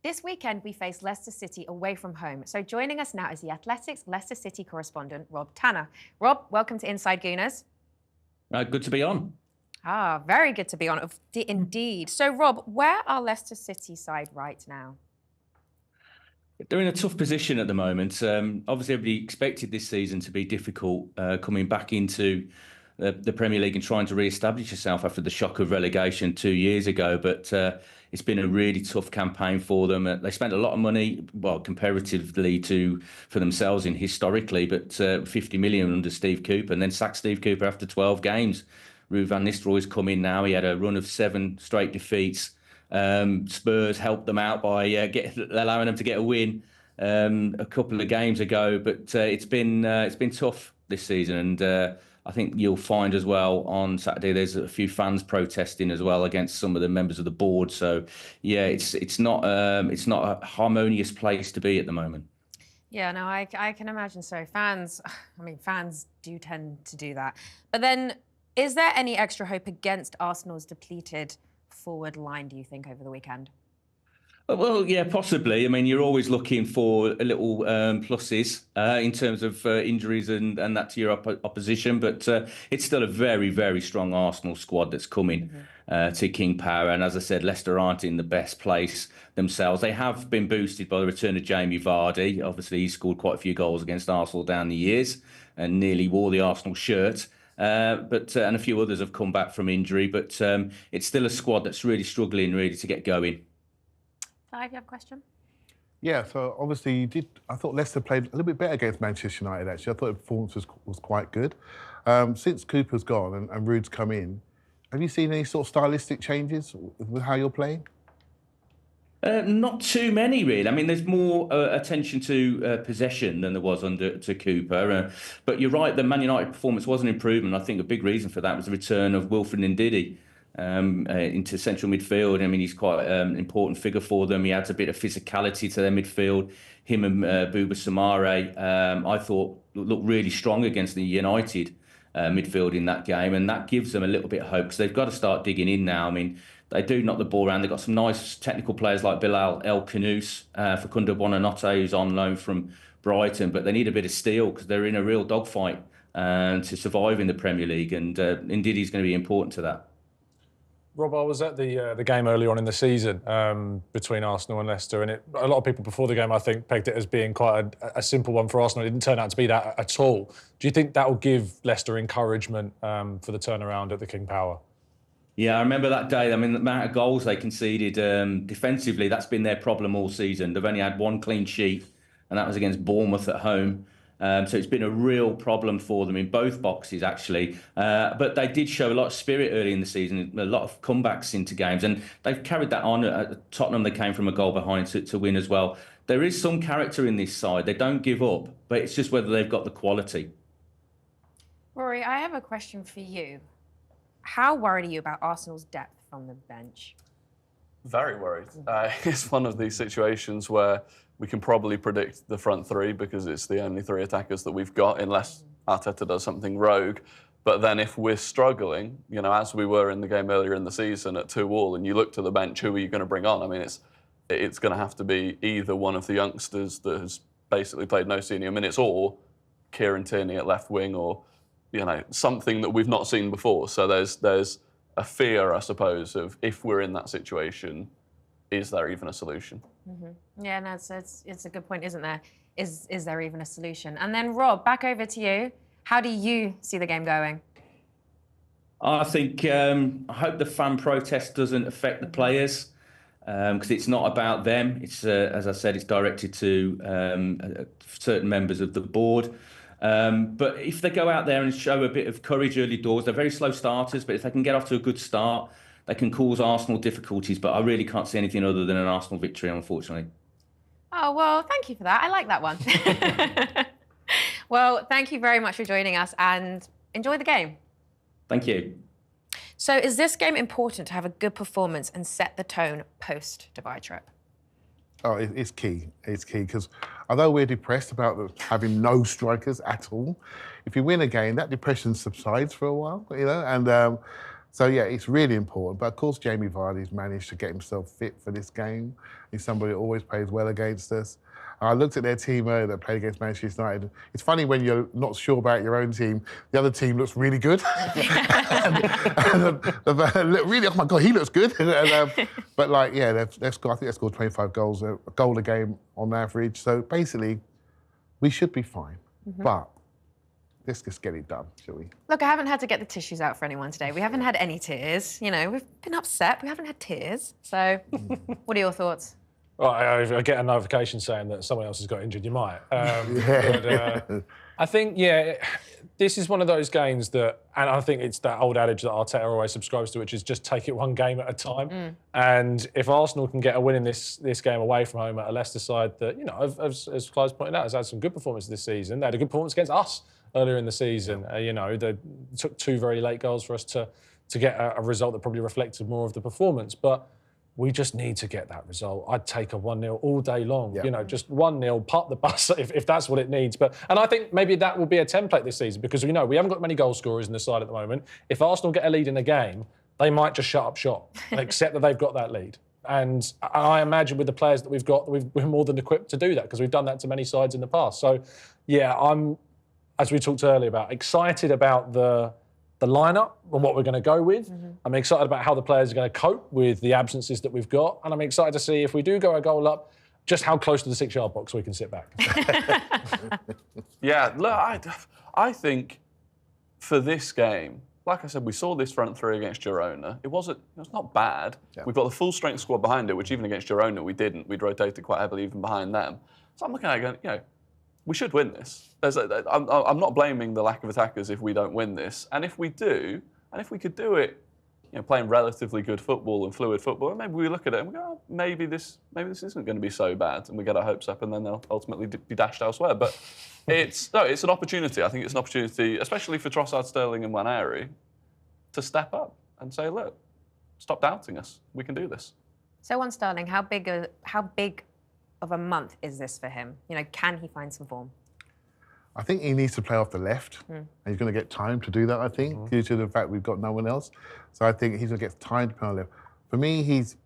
This weekend, we face Leicester City away from home. So joining us now is the Athletics Leicester City correspondent, Rob Tanner. Rob, welcome to Inside Gooners. Good to be on. Very good to be on, indeed. So, Rob, where are Leicester City side right now? They're in a tough position at the moment. Obviously, everybody expected this season to be difficult, coming back into the Premier League and trying to re-establish yourself after the shock of relegation 2 years ago. But it's been a really tough campaign for them. They spent a lot of money, well, comparatively for themselves historically, but 50 million under Steve Cooper, and then sacked Steve Cooper after 12 games. Ruud van Nistelrooy's come in now. He had a run of 7 straight defeats. Spurs helped them out by allowing them to get a win a couple of games ago, but it's been tough this season, and I think you'll find as well on Saturday there's a few fans protesting as well against some of the members of the board. So yeah, it's not a harmonious place to be at the moment. Yeah, no, I can imagine so. Fans do tend to do that. But then, is there any extra hope against Arsenal's depleted forward line, do you think, over the weekend? Well, yeah, possibly. I mean, you're always looking for a little pluses in terms of injuries and that to your opposition, but it's still a very, very strong Arsenal squad that's coming to King Power. And as I said, Leicester aren't in the best place themselves. They have been boosted by the return of Jamie Vardy. Obviously, he scored quite a few goals against Arsenal down the years and nearly wore the Arsenal shirt. And a few others have come back from injury, but it's still a squad that's really struggling really to get going. Clive, you have a question? Yeah, so obviously I thought Leicester played a little bit better against Manchester United, actually. I thought the performance was quite good. Since Cooper's gone and Ruud's come in, have you seen any sort of stylistic changes with how you're playing? Not too many, really. I mean, there's more attention to possession than there was under Cooper. But you're right, the Man United performance was an improvement. I think a big reason for that was the return of Wilfred Ndidi into central midfield. I mean, he's quite an important figure for them. He adds a bit of physicality to their midfield. Him and Bouba Soumaré, I thought, looked really strong against the United midfield in that game, and that gives them a little bit of hope because they've got to start digging in now. I mean, they do knock the ball around. They've got some nice technical players like Bilal El Khanous, Facundo Buonanotte, who's on loan from Brighton, but they need a bit of steel because they're in a real dogfight to survive in the Premier League, and Ndidi's going to be important to that. Rob, I was at the game early on in the season between Arsenal and Leicester, and a lot of people before the game, I think, pegged it as being quite a simple one for Arsenal. It didn't turn out to be that at all. Do you think that will give Leicester encouragement for the turnaround at the King Power? Yeah, I remember that day. I mean, the amount of goals they conceded defensively, that's been their problem all season. They've only had 1 clean sheet, and that was against Bournemouth at home. So it's been a real problem for them in both boxes, actually. But they did show a lot of spirit early in the season, a lot of comebacks into games, and they've carried that on. At Tottenham, they came from a goal behind to win as well. There is some character in this side. They don't give up, but it's just whether they've got the quality. Rory, I have a question for you. How worried are you about Arsenal's depth from the bench? Very worried. It's one of these situations where we can probably predict the front three because it's the only 3 attackers that we've got, unless Arteta does something rogue. But then if we're struggling, you know, as we were in the game earlier in the season at 2-2, and you look to the bench, who are you going to bring on? I mean, it's going to have to be either one of the youngsters that has basically played no senior minutes, or Kieran Tierney at left wing, or, you know, something that we've not seen before. So there's a fear, I suppose, of if we're in that situation, is there even a solution? Yeah, no, it's a good point, isn't there? Is there even a solution? And then, Rob, back over to you. How do you see the game going? I think I hope the fan protest doesn't affect the players because it's not about them. It's as I said, it's directed to certain members of the board. But if they go out there and show a bit of courage early doors, they're very slow starters, but if they can get off to a good start, they can cause Arsenal difficulties. But I really can't see anything other than an Arsenal victory, unfortunately. Oh, well, thank you for that. I like that one. Well, thank you very much for joining us, and enjoy the game. Thank you. So is this game important to have a good performance and set the tone post-Dubai trip? Oh, it's key. It's key because although we're depressed about having no strikers at all, if you win a game, that depression subsides for a while, you know. And So yeah, it's really important. But of course, Jamie Vardy's managed to get himself fit for this game. He's somebody who always plays well against us. I looked at their team that played against Manchester United. It's funny when you're not sure about your own team, the other team looks really good. Really, oh my God, he looks good. But like, yeah, they've scored, I think they've scored 25 goals, a goal a game on average. So basically, we should be fine. But let's just get it done, shall we? Look, I haven't had to get the tissues out for anyone today. We haven't had any tears. You know, we've been upset. We haven't had tears. So, what are your thoughts? Well, I get a notification saying that someone else has got injured. You might. But, I think, this is one of those games that, and I think it's that old adage that Arteta always subscribes to, which is just take it one game at a time. And if Arsenal can get a win in this game away from home at a Leicester side that, you know, as Clive's pointed out, has had some good performances this season. They had a good performance against us earlier in the season. You know, they took 2 very late goals for us to get a result that probably reflected more of the performance. But we just need to get that result. I'd take a 1-0 all day long. You know, just 1-0, park the bus if that's what it needs. And I think maybe that will be a template this season because we know we haven't got many goal scorers in the side at the moment. If Arsenal get a lead in a game, they might just shut up shop and accept that they've got that lead. And I imagine with the players that we've got, we're more than equipped to do that because we've done that to many sides in the past. So, yeah, I'm, as we talked earlier about, excited about the lineup and what we're going to go with. I'm excited about how the players are going to cope with the absences that we've got. And I'm excited to see if we do go a goal up, just how close to the 6-yard box we can sit back. Yeah, look, I think for this game, like I said, we saw this front three against Girona. It was not bad. Yeah. We've got the full strength squad behind it, which even against Girona we didn't. We'd rotated quite heavily even behind them. So I'm looking at it going, you know, we should win this. I'm not blaming the lack of attackers if we don't win this. And if we do, and if we could do it, you know, playing relatively good football and fluid football, maybe we look at it and we go, oh, maybe this isn't going to be so bad, and we get our hopes up, and then they'll ultimately be dashed elsewhere. But it's an opportunity. I think it's an opportunity, especially for Trossard, Sterling, and Waneri, to step up and say, look, stop doubting us. We can do this. So on Sterling, how big of a month is this for him? You know, can he find some form? I think he needs to play off the left. And he's going to get time to do that, I think, due to the fact we've got no one else. So I think he's going to get time to play on the left. For me, he's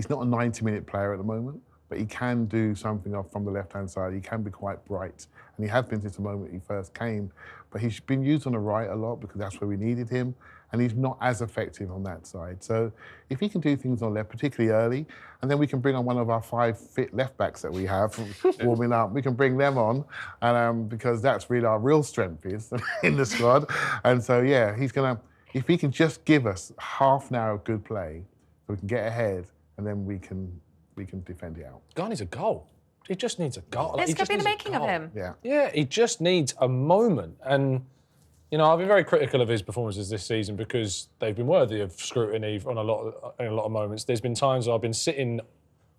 not a 90-minute player at the moment, but he can do something off from the left-hand side. He can be quite bright. And he has been since the moment he first came. But he's been used on the right a lot because that's where we needed him. And he's not as effective on that side. So if he can do things on left, particularly early, and then we can bring on one of our 5 fit left backs that we have warming up. We can bring them on, and because that's really our real strength is in the squad. And so yeah, he's gonna. If he can just give us half an hour of good play, so we can get ahead, and then we can defend it out. Guy needs a goal. He just needs a goal. This could be the making of him. Yeah, he just needs a moment. And you know, I've been very critical of his performances this season because they've been worthy of scrutiny in a lot of moments. There's been times where I've been sitting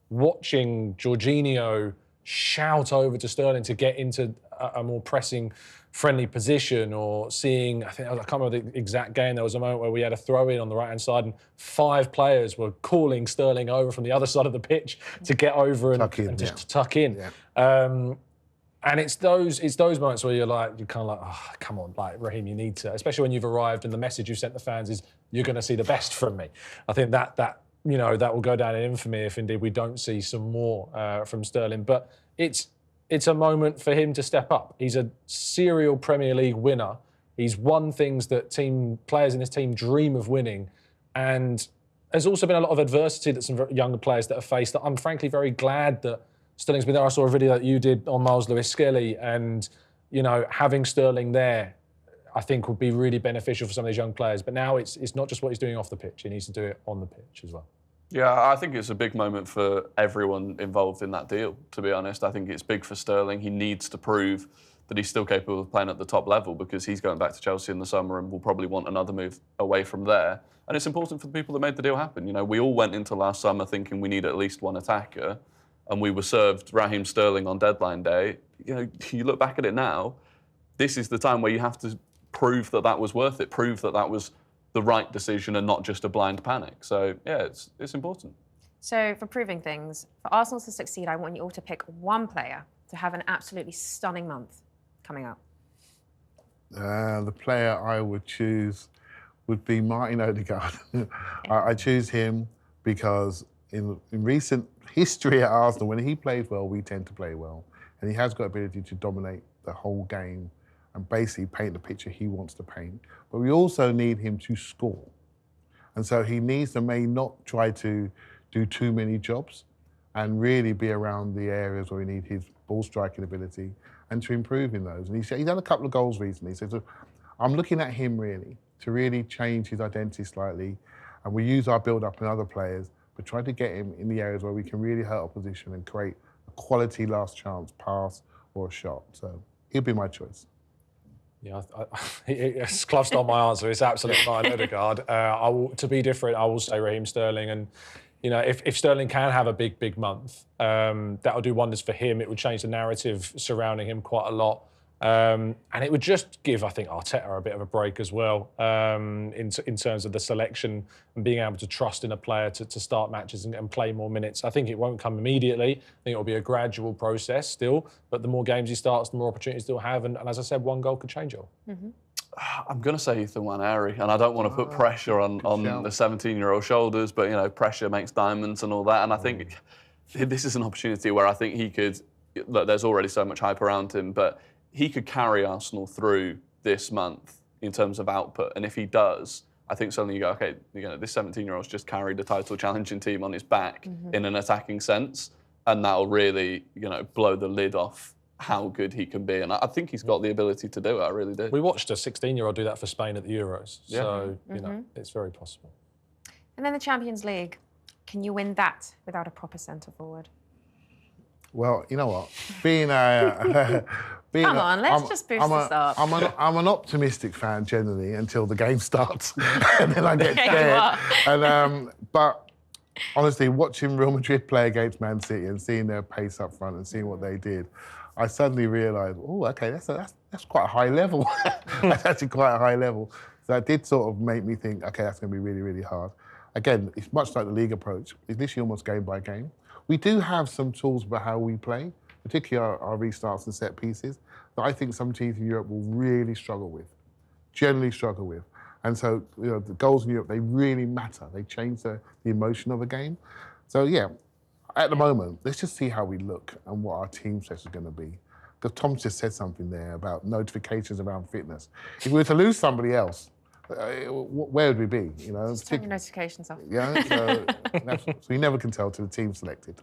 watching Jorginho shout over to Sterling to get into a more pressing, friendly position, or seeing, I can't remember the exact game, there was a moment where we had a throw-in on the right-hand side and 5 players were calling Sterling over from the other side of the pitch to get over and just to tuck in. Yeah. And it's those moments where you're kind of like, oh, come on, like, Raheem, you need to, especially when you've arrived and the message you sent the fans is, you're going to see the best from me. I think that you know, that will go down in infamy if indeed we don't see some more from Sterling. But it's a moment for him to step up. He's a serial Premier League winner. He's won things that players in his team dream of winning. And there's also been a lot of adversity that some younger players that have faced that I'm frankly very glad that Sterling's been there. I saw a video that you did on Miles Lewis-Skelly, and you know, having Sterling there, I think would be really beneficial for some of these young players. But now it's not just what he's doing off the pitch; he needs to do it on the pitch as well. Yeah, I think it's a big moment for everyone involved in that deal, to be honest. I think it's big for Sterling. He needs to prove that he's still capable of playing at the top level because he's going back to Chelsea in the summer and will probably want another move away from there. And it's important for the people that made the deal happen. You know, we all went into last summer thinking we need at least one attacker, and we were served Raheem Sterling on deadline day. You know, you look back at it now, this is the time where you have to prove that that was worth it, prove that that was the right decision and not just a blind panic. So, yeah, it's important. So, for proving things, for Arsenal to succeed, I want you all to pick one player to have an absolutely stunning month coming up. The player I would choose would be Martin Odegaard. I choose him because in recent history at Arsenal, when he plays well, we tend to play well. And he has got ability to dominate the whole game and basically paint the picture he wants to paint. But we also need him to score. And so he needs to may not try to do too many jobs and really be around the areas where we need his ball striking ability and to improve in those. And he's done a couple of goals recently. So I'm looking at him really to really change his identity slightly. And we use our build-up and other players, but try to get him in the areas where we can really hurt opposition and create a quality last chance pass or a shot. So he'll be my choice. Yeah, it's Clive stole my answer. It's absolutely Martin Odegaard. To be different, I will say Raheem Sterling. And you know, if Sterling can have a big month, that'll do wonders for him. It would change the narrative surrounding him quite a lot. And it would just give, I think, Arteta a bit of a break as well in terms of the selection and being able to trust in a player to start matches and play more minutes. I think it won't come immediately. I think it'll be a gradual process still. But the more games he starts, the more opportunities he'll have. And as I said, one goal could change it all. Mm-hmm. I'm going to say Ethan Nwaneri, and I don't want to put pressure on the 17-year-old shoulders, but, you know, pressure makes diamonds and all that. And I think this is an opportunity where I think he could, look, there's already so much hype around him, but he could carry Arsenal through this month in terms of output. And if he does, I think suddenly you go, okay, you know, this 17-year-old's just carried a title challenging team on his back in an attacking sense. And that'll really, you know, blow the lid off how good he can be. And I think he's got the ability to do it. I really do. We watched a 16-year-old do that for Spain at the Euros. Yeah. So, you know, it's very possible. And then the Champions League. Can you win that without a proper centre forward? Well, you know what? Come on, let's just boost this up. I'm an optimistic fan generally until the game starts, and then I get scared. And but honestly, watching Real Madrid play against Man City and seeing their pace up front and seeing what they did, I suddenly realised, oh, okay, that's quite a high level. That's actually quite a high level. So that did sort of make me think, okay, that's going to be really, really hard. Again, it's much like the league approach. It's literally almost game by game. We do have some tools about how we play, particularly our restarts and set pieces, that I think some teams in Europe will really struggle with, generally struggle with. And so, you know, the goals in Europe, they really matter. They change the emotion of a game. So, yeah, at the moment, let's just see how we look and what our team set is going to be. Because Tom just said something there about notifications around fitness. If we were to lose somebody else, where would we be? You know, just turn your notifications off. Yeah, so you never can tell till the team's selected.